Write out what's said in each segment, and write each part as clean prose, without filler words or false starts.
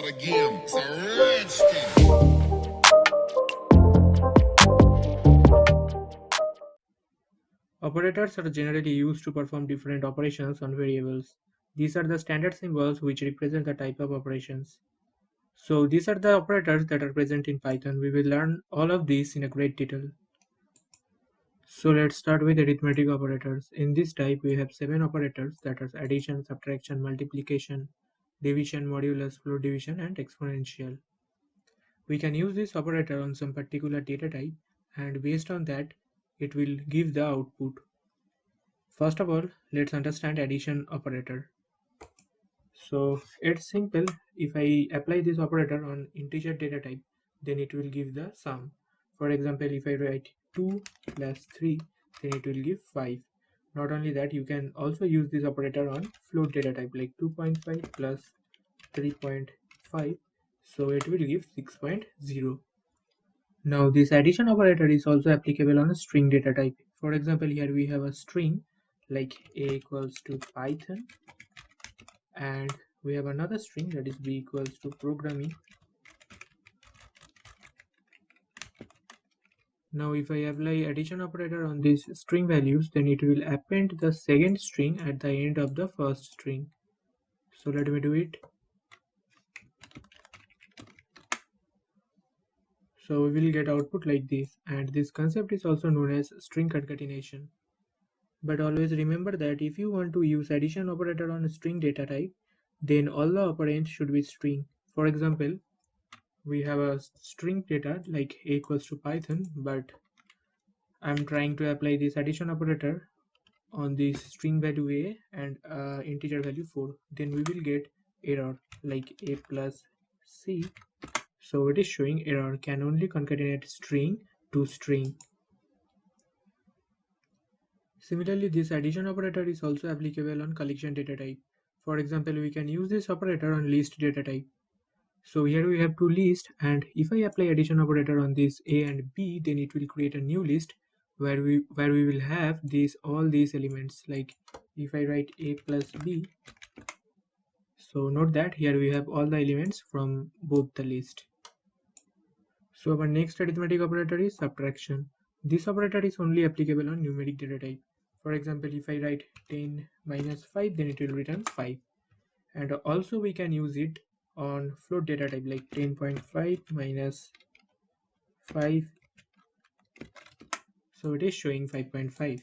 start again. It's a redskin. Operators are generally used to perform different operations on variables. These are the standard symbols which represent the type of operations. So these are the operators that are present in Python. We will learn all of these in a great detail. So let's start with arithmetic operators. In this type we have 7 operators, that are addition, subtraction, multiplication, division, modulus, float division and exponential. We can use this operator on some particular data type, and based on that it will give the output. First of all, let's understand addition operator. So it's simple. If I apply this operator on integer data type, then it will give the sum. For example, if I write 2 plus 3, then it will give 5. Not only that, you can also use this operator on float data type, like 2.5 plus 3.5, so it will give 6.0. Now this addition operator is also applicable on a string data type. For example, here we have a string like a equals to Python, and we have another string that is b equals to programming. Now if I apply addition operator on these string values, then it will append the second string at the end of the first string. So let me do it. So we will get output like this, and this concept is also known as string concatenation. But always remember that if you want to use addition operator on a string data type, then all the operands should be string. For example, we have a string data like a equals to Python, but I'm trying to apply this addition operator on this string value a and integer value 4. Then we will get error like a plus c. So it is showing error, can only concatenate string to string. Similarly, this addition operator is also applicable on collection data type. For example, we can use this operator on list data type. So here we have two lists, and if I apply addition operator on this a and b, then it will create a new list where we will have all these elements. Like if I write a plus b, so note that here we have all the elements from both the list. So our next arithmetic operator is subtraction. This operator is only applicable on numeric data type. For example, if I write 10 minus 5, then it will return 5. And also we can use it on float data type like 10.5 minus 5. So it is showing 5.5.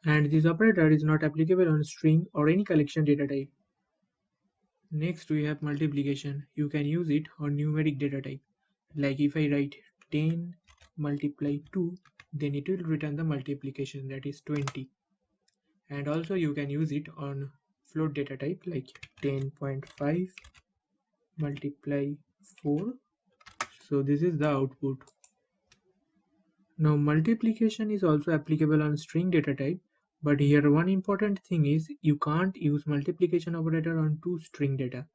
And this operator is not applicable on string or any collection data type. Next we have multiplication. You can use it on numeric data type. Like if I write 10 multiply 2, then it will return the multiplication, that is 20. And also you can use it on float data type like 10.5 multiply 4. So this is the output. Now multiplication is also applicable on string data type, but here one important thing is you can't use multiplication operator on two string data.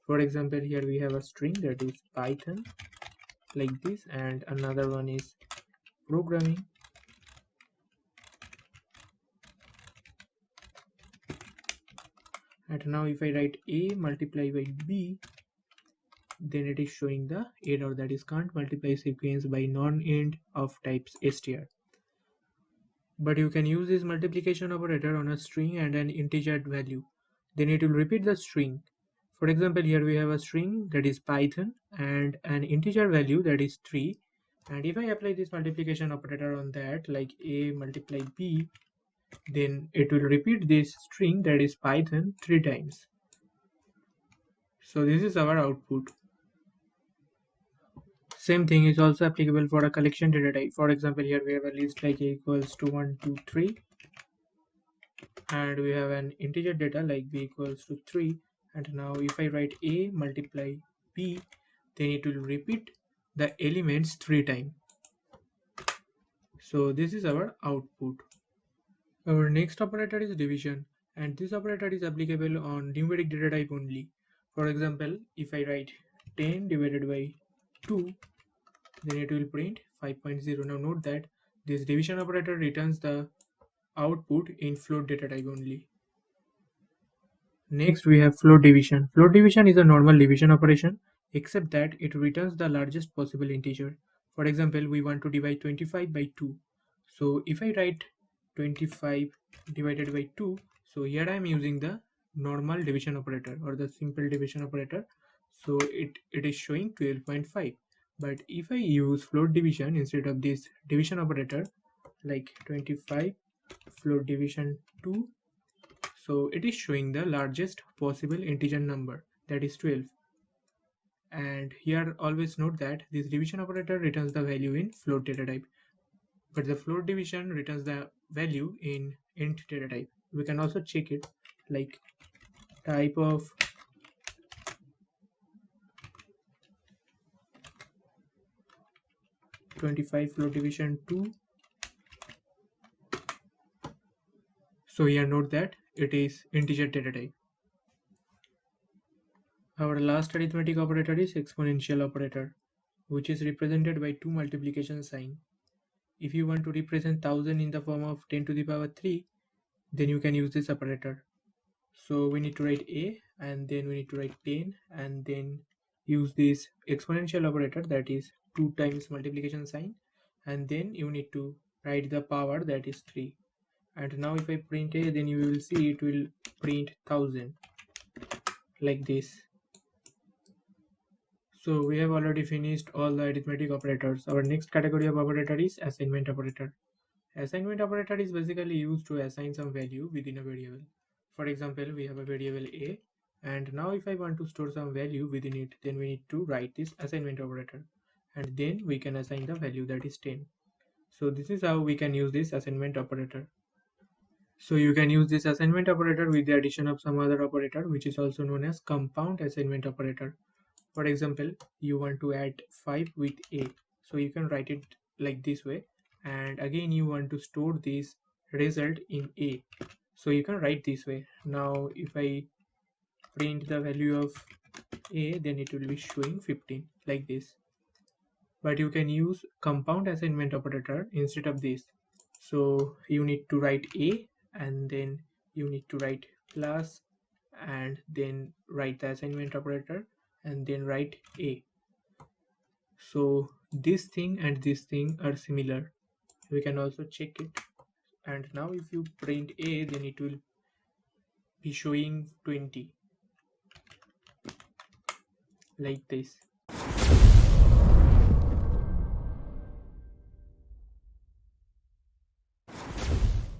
For example, here we have a string that is Python like this, and another one is programming. And now if I write a multiply by b, then it is showing the error, that is can't multiply sequence by non-end of types str. But you can use this multiplication operator on a string and an integer value. Then it will repeat the string. For example, here we have a string that is Python and an integer value that is 3. And if I apply this multiplication operator on that, like a multiply b, then it will repeat this string that is Python 3 times. So this is our output. Same thing is also applicable for a collection data type. For example, here we have a list like a equals to 1, 2, 3, and we have an integer data like b equals to 3. And now if I write a multiply b, then it will repeat the elements 3 times. So this is our output. Our next operator is division, and this operator is applicable on numeric data type only. For example, if I write 10 divided by 2, then it will print 5.0. Now note that this division operator returns the output in float data type only. Next we have float division. Float division is a normal division operation except that it returns the largest possible integer. For example, we want to divide 25 by 2. So if I write 25 divided by 2, so here I am using the normal division operator or the simple division operator. So it is showing 12.5. But if I use float division instead of this division operator, like 25 float division 2, so it is showing the largest possible integer number, that is 12. And here always note that this division operator returns the value in float data type, but the float division returns the value in int data type. We can also check it like type of (25) float division 2. So here note that it is integer data type. Our last arithmetic operator is exponential operator, which is represented by two multiplication sign. If you want to represent 1000 in the form of 10 to the power 3, then you can use this operator. So we need to write a, and then we need to write 10, and then use this exponential operator, that is 2 times multiplication sign, and then you need to write the power, that is 3. And now if I print a, then you will see it will print 1000 like this. So we have already finished all the arithmetic operators. Our next category of operator is assignment operator. Assignment operator is basically used to assign some value within a variable. For example, we have a variable a, and now if I want to store some value within it, then we need to write this assignment operator, and then we can assign the value, that is 10. So this is how we can use this assignment operator. So you can use this assignment operator with the addition of some other operator, which is also known as compound assignment operator. For example, you want to add 5 with a, so you can write it like this way, and again you want to store this result in a, so you can write this way. Now if I print the value of a, then it will be showing 15 like this. But you can use compound assignment operator instead of this. So you need to write a, and then you need to write plus, and then write the assignment operator, and then write a. So this thing and this thing are similar. We can also check it. And now if you print a, then it will be showing 20 like this.